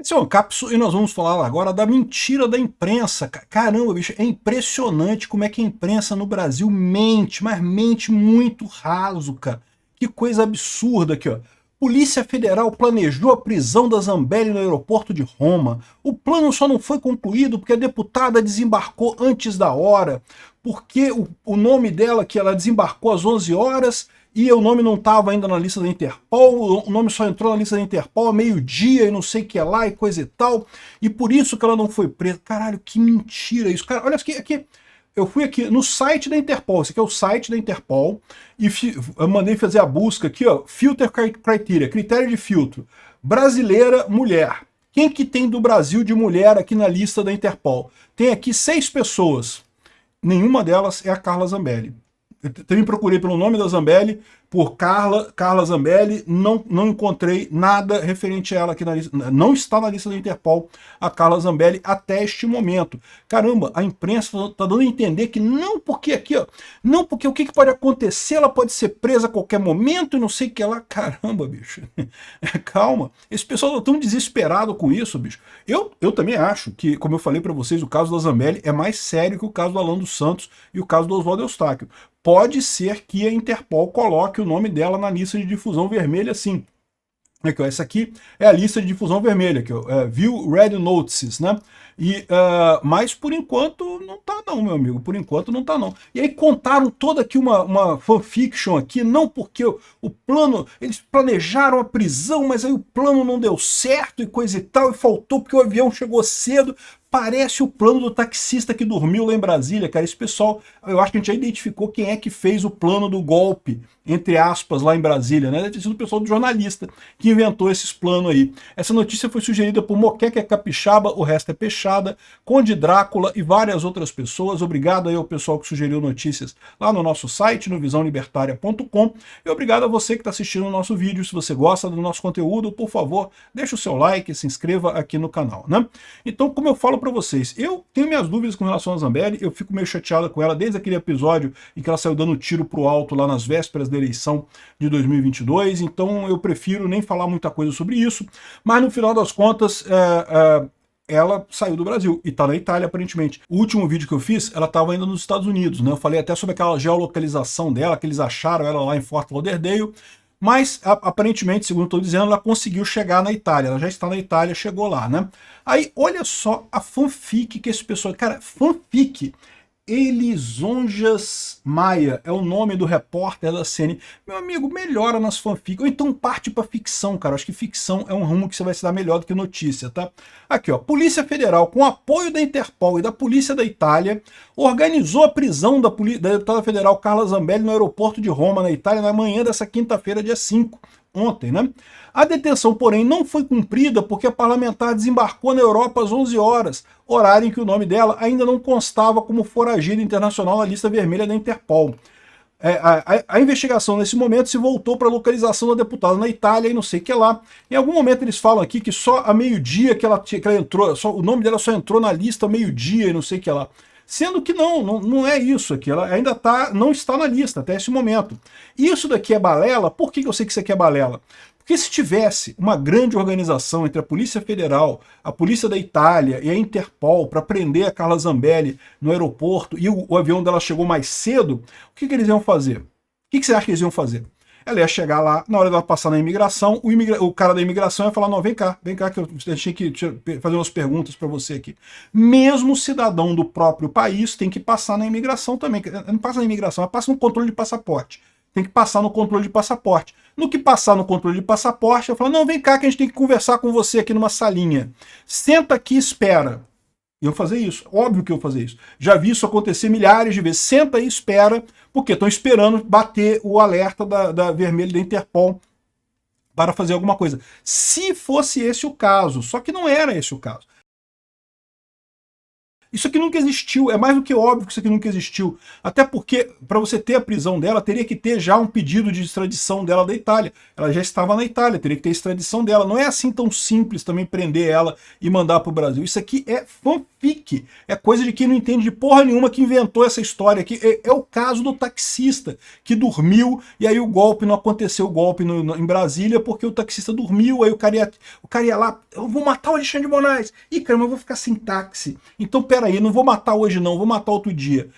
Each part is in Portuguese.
Esse é um capítulo e nós vamos falar agora da mentira da imprensa. Caramba, bicho, é impressionante como é que a imprensa no Brasil mente, mas mente muito raso, cara. Que coisa absurda aqui, ó. Polícia Federal planejou a prisão da Zambelli no aeroporto de Roma. O plano só não foi concluído porque a deputada desembarcou antes da hora, porque o nome dela, que ela desembarcou às 11 horas, e o nome não estava ainda na lista da Interpol, o nome só entrou na lista da Interpol a meio-dia e não sei o que lá e coisa e tal, e por isso que ela não foi presa. Caralho, que mentira isso. Cara, olha aqui, eu fui aqui no site da Interpol, esse aqui é o site da Interpol, e eu mandei fazer a busca aqui, ó, Filter Criteria, critério de filtro, brasileira, mulher. Quem que tem do Brasil de mulher aqui na lista da Interpol? Tem aqui 6 pessoas, nenhuma delas é a Carla Zambelli. Eu também procurei pelo nome da Zambelli, por Carla Zambelli, não encontrei nada referente a ela aqui na lista. Não está na lista da Interpol a Carla Zambelli até este momento. Caramba, a imprensa está dando a entender que não porque aqui, ó, não porque o que pode acontecer, ela pode ser presa a qualquer momento e não sei o que lá. Caramba, bicho. Calma. Esse pessoal está tão desesperado com isso, bicho. Eu também acho que, como eu falei para vocês, o caso da Zambelli é mais sério que o caso do Alan dos Santos e o caso do Oswaldo Eustáquio. Pode ser que a Interpol coloque o nome dela na lista de difusão vermelha, sim. Aqui, ó, essa aqui é a lista de difusão vermelha, aqui, ó, View Red Notices, né? Mas por enquanto não tá não, meu amigo, por enquanto não tá não. E aí contaram toda aqui uma fanfiction aqui, não porque o plano, eles planejaram a prisão, mas aí o plano não deu certo e coisa e tal, e faltou porque o avião chegou cedo. Parece o plano do taxista que dormiu lá em Brasília, cara. Esse pessoal, eu acho que a gente já identificou quem é que fez o plano do golpe, entre aspas, lá em Brasília, né? Deve ter sido o pessoal do jornalista que inventou esses planos aí. Essa notícia foi sugerida por Moqueca Capixaba, o resto é Peixada, Conde Drácula e várias outras pessoas. Obrigado aí ao pessoal que sugeriu notícias lá no nosso site, no visãolibertaria.com. E obrigado a você que está assistindo o nosso vídeo. Se você gosta do nosso conteúdo, por favor, deixa o seu like, se inscreva aqui no canal, né? Então, como eu falo para vocês, eu tenho minhas dúvidas com relação a Zambelli, eu fico meio chateado com ela desde aquele episódio em que ela saiu dando tiro pro alto lá nas vésperas da eleição de 2022, então eu prefiro nem falar muita coisa sobre isso, mas no final das contas, ela saiu do Brasil e tá na Itália, aparentemente. O último vídeo que eu fiz, ela estava ainda nos Estados Unidos, né? Eu falei até sobre aquela geolocalização dela, que eles acharam ela lá em Fort Lauderdale, mas, aparentemente, segundo estou dizendo, ela conseguiu chegar na Itália. Ela já está na Itália, chegou lá, né? Aí, olha só a fanfic que esse pessoal... Cara, fanfic. Elisonjas Maia é o nome do repórter da CNN. Meu amigo, melhora nas fanfics. Ou então parte para ficção, cara. Acho que ficção é um rumo que você vai se dar melhor do que notícia, tá? Aqui, ó. Polícia Federal, com apoio da Interpol e da Polícia da Itália, organizou a prisão da deputada federal Carla Zambelli no aeroporto de Roma, na Itália, na manhã dessa quinta-feira, dia 5. Ontem, né? A detenção, porém, não foi cumprida porque a parlamentar desembarcou na Europa às 11 horas, horário em que o nome dela ainda não constava como foragida internacional na lista vermelha da Interpol. A investigação nesse momento se voltou para a localização da deputada na Itália e não sei o que lá. Em algum momento eles falam aqui que só a meio-dia que ela entrou, o nome dela só entrou na lista meio-dia e não sei o que lá. Sendo que não é isso aqui, ela ainda não está na lista até esse momento. Isso daqui é balela. Por que eu sei que isso aqui é balela? Porque se tivesse uma grande organização entre a Polícia Federal, a Polícia da Itália e a Interpol para prender a Carla Zambelli no aeroporto e o avião dela chegou mais cedo, o que eles iam fazer? O que você acha que eles iam fazer? Ela ia chegar lá, na hora dela passar na imigração, o cara da imigração ia falar, não, vem cá, que eu deixei que fazer umas perguntas para você aqui. Mesmo cidadão do próprio país tem que passar na imigração também. Não passa na imigração, ela passa no controle de passaporte. Tem que passar no controle de passaporte. No que passar no controle de passaporte, eu falo, não, vem cá que a gente tem que conversar com você aqui numa salinha. Senta aqui e espera. Eu fazer isso, óbvio que eu fazer isso. Já vi isso acontecer milhares de vezes. Senta aí e espera, porque estão esperando bater o alerta da vermelha da Interpol para fazer alguma coisa. Se fosse esse o caso, só que não era esse o caso. Isso aqui nunca existiu, é mais do que óbvio que isso aqui nunca existiu. Até porque, para você ter a prisão dela, teria que ter já um pedido de extradição dela da Itália. Ela já estava na Itália, teria que ter extradição dela. Não é assim tão simples também prender ela e mandar para o Brasil. Isso aqui é fanfic. fanfic, é coisa de quem não entende de porra nenhuma que inventou essa história aqui. É o caso do taxista que dormiu e aí o golpe não aconteceu, o golpe em Brasília porque o taxista dormiu, aí o cara ia lá, eu vou matar o Alexandre de Moraes. Ih, caramba, eu vou ficar sem táxi. Então peraí, não vou matar hoje não, vou matar outro dia.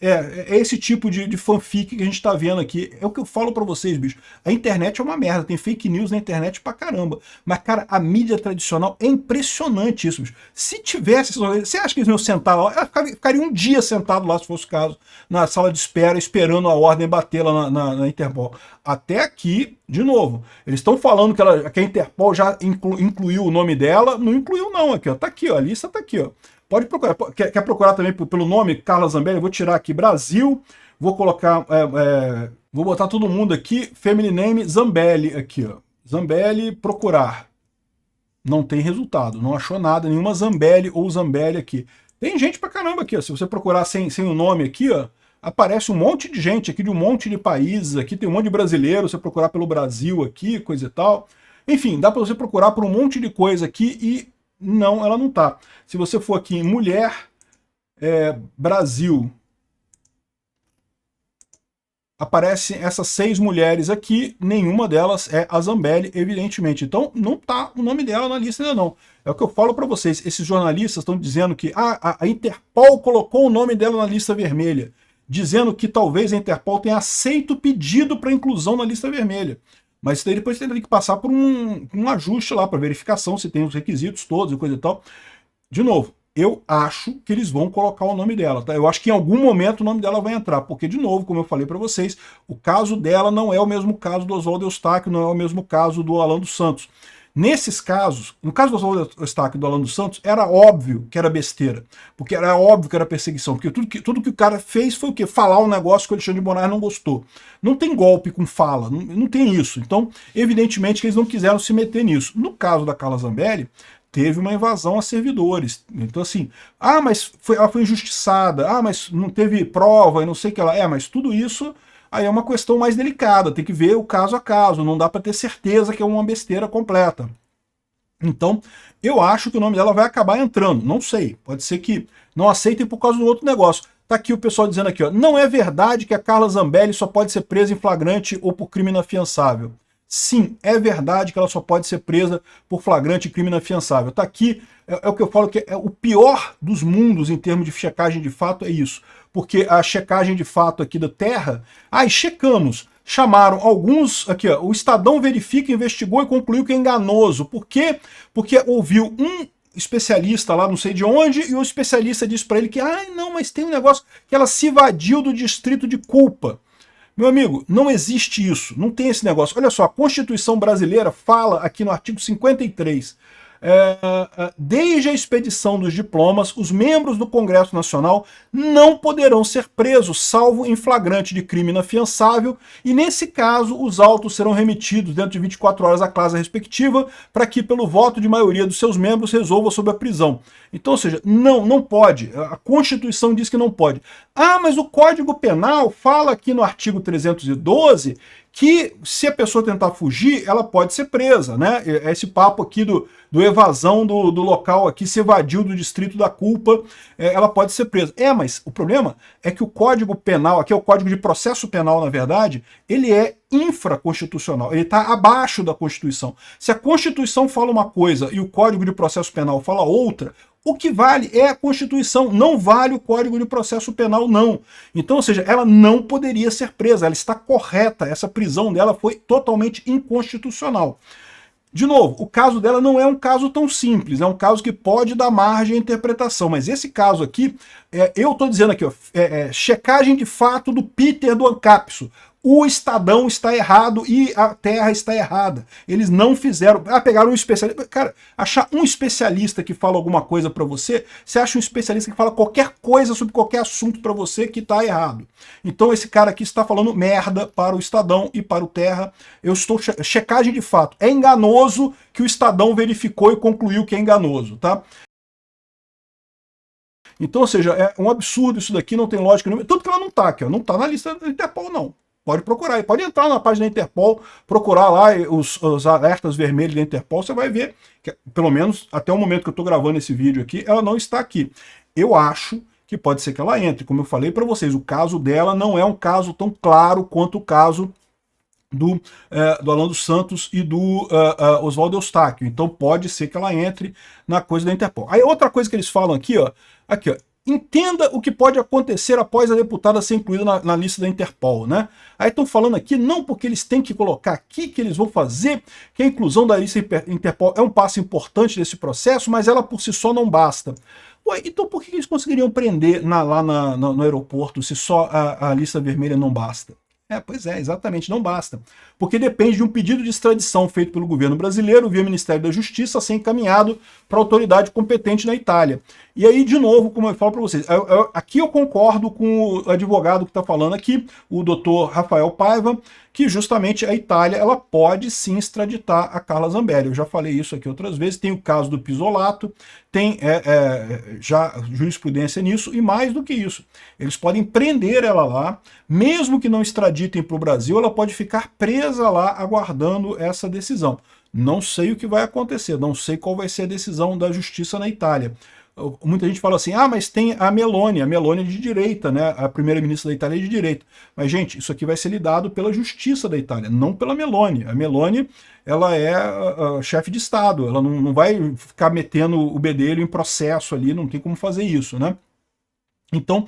É esse tipo de fanfic que a gente tá vendo aqui. É o que eu falo pra vocês, bicho. A internet é uma merda, tem fake news na internet pra caramba. Mas, cara, a mídia tradicional é impressionante isso, bicho. Se tivesse... Você acha que eles iam sentar lá? Eu ficaria um dia sentado lá, se fosse o caso, na sala de espera, esperando a ordem bater lá na Interpol. Até aqui, de novo, eles estão falando que a Interpol já incluiu o nome dela. Não incluiu não, aqui, ó. Tá aqui, ó. A lista tá aqui, ó. Pode procurar. Quer procurar também pelo nome Carla Zambelli? Eu vou tirar aqui Brasil, vou colocar, vou botar todo mundo aqui, family name Zambelli aqui, ó. Zambelli, procurar. Não tem resultado, não achou nada, nenhuma Zambelli ou Zambelli aqui. Tem gente pra caramba aqui, ó. Se você procurar sem o nome aqui, ó, aparece um monte de gente aqui de um monte de países, aqui tem um monte de brasileiro, você procurar pelo Brasil aqui, coisa e tal. Enfim, dá pra você procurar por um monte de coisa aqui e não, ela não tá. Se você for aqui em mulher, Brasil, aparecem essas 6 mulheres aqui, nenhuma delas é a Zambelli, evidentemente. Então não tá o nome dela na lista ainda não. É o que eu falo para vocês, esses jornalistas estão dizendo que a Interpol colocou o nome dela na lista vermelha, dizendo que talvez a Interpol tenha aceito o pedido para inclusão na lista vermelha. Mas isso daí depois tem que passar por um ajuste lá, para verificação se tem os requisitos todos e coisa e tal. De novo, eu acho que eles vão colocar o nome dela, tá? Eu acho que em algum momento o nome dela vai entrar, porque, de novo, como eu falei para vocês, o caso dela não é o mesmo caso do Oswaldo Eustáquio, não é o mesmo caso do Alan dos Santos. Nesses casos, no caso do Oswaldo Eustáquio e do Alan dos Santos, era óbvio que era besteira, porque era óbvio que era perseguição, porque tudo que o cara fez foi o quê? Falar um negócio que o Alexandre de Moraes não gostou. Não tem golpe com fala, não tem isso. Então, evidentemente que eles não quiseram se meter nisso. No caso da Carla Zambelli, teve uma invasão a servidores. Então assim, mas ela foi injustiçada, mas não teve prova e não sei o que lá. Mas tudo isso aí é uma questão mais delicada, tem que ver o caso a caso, não dá para ter certeza que é uma besteira completa. Então, eu acho que o nome dela vai acabar entrando, não sei, pode ser que não aceitem por causa do outro negócio. Tá aqui o pessoal dizendo aqui, ó, não é verdade que a Carla Zambelli só pode ser presa em flagrante ou por crime inafiançável. Sim, é verdade que ela só pode ser presa por flagrante e crime inafiançável. Tá aqui, é o que eu falo que é o pior dos mundos em termos de checagem de fato, é isso. Porque a checagem de fato aqui da Terra, checamos, chamaram alguns, aqui ó, o Estadão verifica, investigou e concluiu que é enganoso. Por quê? Porque ouviu um especialista lá, não sei de onde, e o especialista disse para ele que, não, mas tem um negócio que ela se evadiu do distrito de culpa. Meu amigo, não existe isso, não tem esse negócio. Olha só, a Constituição brasileira fala aqui no artigo 53, desde a expedição dos diplomas, os membros do Congresso Nacional não poderão ser presos, salvo em flagrante de crime inafiançável, e nesse caso os autos serão remetidos dentro de 24 horas à classe respectiva, para que, pelo voto de maioria dos seus membros, resolva sobre a prisão. Então, ou seja, não pode. A Constituição diz que não pode. Mas o Código Penal fala aqui no artigo 312 que se a pessoa tentar fugir, ela pode ser presa, né? Esse papo aqui do evasão do local aqui, se evadiu do distrito da culpa, ela pode ser presa. Mas o problema é que o Código Penal, aqui é o Código de Processo Penal, na verdade, ele é infraconstitucional, ele está abaixo da Constituição. Se a Constituição fala uma coisa e o Código de Processo Penal fala outra, o que vale é a Constituição, não vale o Código de Processo Penal, não. Então, ou seja, ela não poderia ser presa, ela está correta, essa prisão dela foi totalmente inconstitucional. De novo, o caso dela não é um caso tão simples, é um caso que pode dar margem à interpretação, mas esse caso aqui, eu estou dizendo aqui, ó, checagem de fato do Peter do Ancapso. O Estadão está errado e a Terra está errada. Eles não fizeram... pegaram um especialista... Cara, achar um especialista que fala alguma coisa para você, você acha um especialista que fala qualquer coisa sobre qualquer assunto para você que está errado. Então esse cara aqui está falando merda para o Estadão e para o Terra. Eu estou... Checagem de fato. É enganoso que o Estadão verificou e concluiu que é enganoso, tá? Então, ou seja, é um absurdo isso daqui, não tem lógica nenhuma. Tanto que ela não está aqui, ó, não está na lista da Interpol, não. Pode procurar aí, pode entrar na página da Interpol, procurar lá os alertas vermelhos da Interpol, você vai ver que, pelo menos até o momento que eu estou gravando esse vídeo aqui, ela não está aqui. Eu acho que pode ser que ela entre. Como eu falei para vocês, o caso dela não é um caso tão claro quanto o caso do Alan dos Santos e do Oswaldo Eustáquio. Então pode ser que ela entre na coisa da Interpol. Aí outra coisa que eles falam aqui, ó, entenda o que pode acontecer após a deputada ser incluída na lista da Interpol, né? Aí estão falando aqui, não porque eles têm que colocar aqui que eles vão fazer, que a inclusão da lista Interpol é um passo importante desse processo, mas ela por si só não basta. Ué, então por que eles conseguiriam prender lá no aeroporto se só a lista vermelha não basta? Pois é, exatamente, não basta. Porque depende de um pedido de extradição feito pelo governo brasileiro via Ministério da Justiça a ser encaminhado para a autoridade competente na Itália. E aí, de novo, como eu falo para vocês, aqui eu concordo com o advogado que está falando aqui, o doutor Rafael Paiva, que justamente a Itália ela pode sim extraditar a Carla Zambelli. Eu já falei isso aqui outras vezes, tem o caso do Pisolato, tem já jurisprudência nisso, e mais do que isso, eles podem prender ela lá, mesmo que não extraditem para o Brasil, ela pode ficar presa lá aguardando essa decisão. Não sei o que vai acontecer, não sei qual vai ser a decisão da justiça na Itália. Muita gente fala assim, mas tem a Meloni é de direita, né? A primeira-ministra da Itália é de direita. Mas, gente, isso aqui vai ser lidado pela justiça da Itália, não pela Meloni. A Meloni, ela é chefe de Estado, ela não vai ficar metendo o bedelho em processo ali, não tem como fazer isso, né? Então,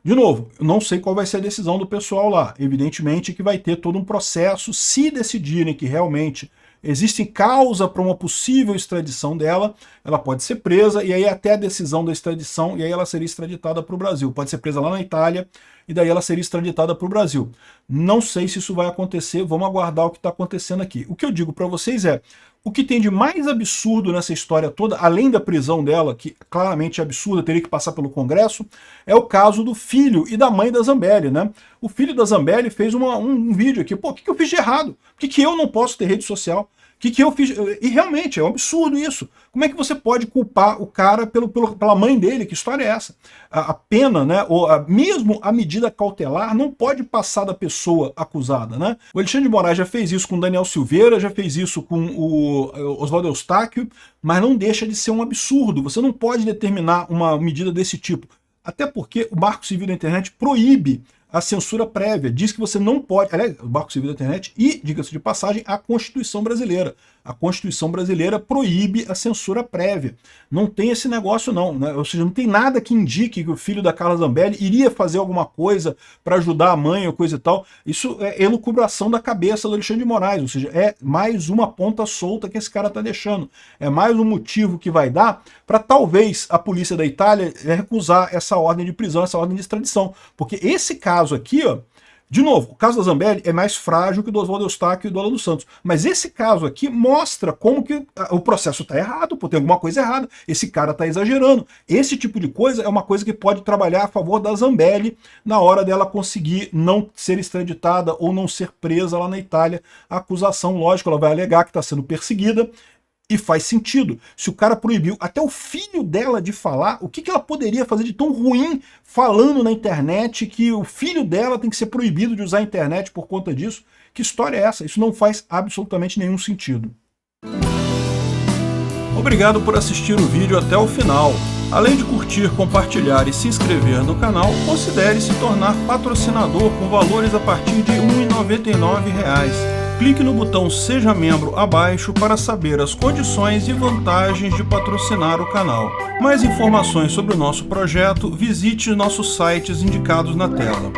de novo, eu não sei qual vai ser a decisão do pessoal lá. Evidentemente que vai ter todo um processo, se decidirem que realmente existe causa para uma possível extradição dela, ela pode ser presa, e aí até a decisão da extradição, e aí ela seria extraditada para o Brasil. Pode ser presa lá na Itália, e daí ela seria extraditada para o Brasil. Não sei se isso vai acontecer, vamos aguardar o que está acontecendo aqui. O que eu digo para vocês é, o que tem de mais absurdo nessa história toda, além da prisão dela, que claramente é absurda, teria que passar pelo Congresso, é o caso do filho e da mãe da Zambelli, né? O filho da Zambelli fez um vídeo aqui, pô, o que eu fiz de errado? Por que eu não posso ter rede social? O que eu fiz? E realmente, é um absurdo isso. Como é que você pode culpar o cara pela mãe dele? Que história é essa? A pena, né, ou mesmo a medida cautelar, não pode passar da pessoa acusada, né? O Alexandre de Moraes já fez isso com o Daniel Silveira, já fez isso com o Oswaldo Eustáquio, mas não deixa de ser um absurdo. Você não pode determinar uma medida desse tipo. Até porque o Marco Civil da Internet proíbe a censura prévia, diz que você não pode, aliás, o Marco Civil da Internet e, diga-se de passagem, a Constituição Brasileira. A Constituição Brasileira proíbe a censura prévia. Não tem esse negócio não, né? Ou seja, não tem nada que indique que o filho da Carla Zambelli iria fazer alguma coisa para ajudar a mãe ou coisa e tal. Isso é elucubração da cabeça do Alexandre de Moraes, ou seja, é mais uma ponta solta que esse cara está deixando. É mais um motivo que vai dar para talvez a polícia da Itália recusar essa ordem de prisão, essa ordem de extradição. Porque esse caso aqui, ó, de novo, o caso da Zambelli é mais frágil que o do Oswaldo Eustáquio e do Alan dos Santos. Mas esse caso aqui mostra como que o processo está errado, pô, tem alguma coisa errada. Esse cara está exagerando. Esse tipo de coisa é uma coisa que pode trabalhar a favor da Zambelli na hora dela conseguir não ser extraditada ou não ser presa lá na Itália. A acusação, lógico, ela vai alegar que está sendo perseguida. E faz sentido. Se o cara proibiu até o filho dela de falar, o que ela poderia fazer de tão ruim falando na internet que o filho dela tem que ser proibido de usar a internet por conta disso? Que história é essa? Isso não faz absolutamente nenhum sentido. Obrigado por assistir o vídeo até o final. Além de curtir, compartilhar e se inscrever no canal, considere se tornar patrocinador com valores a partir de R$ 1,99. Clique no botão Seja Membro abaixo para saber as condições e vantagens de patrocinar o canal. Mais informações sobre o nosso projeto, visite nossos sites indicados na tela.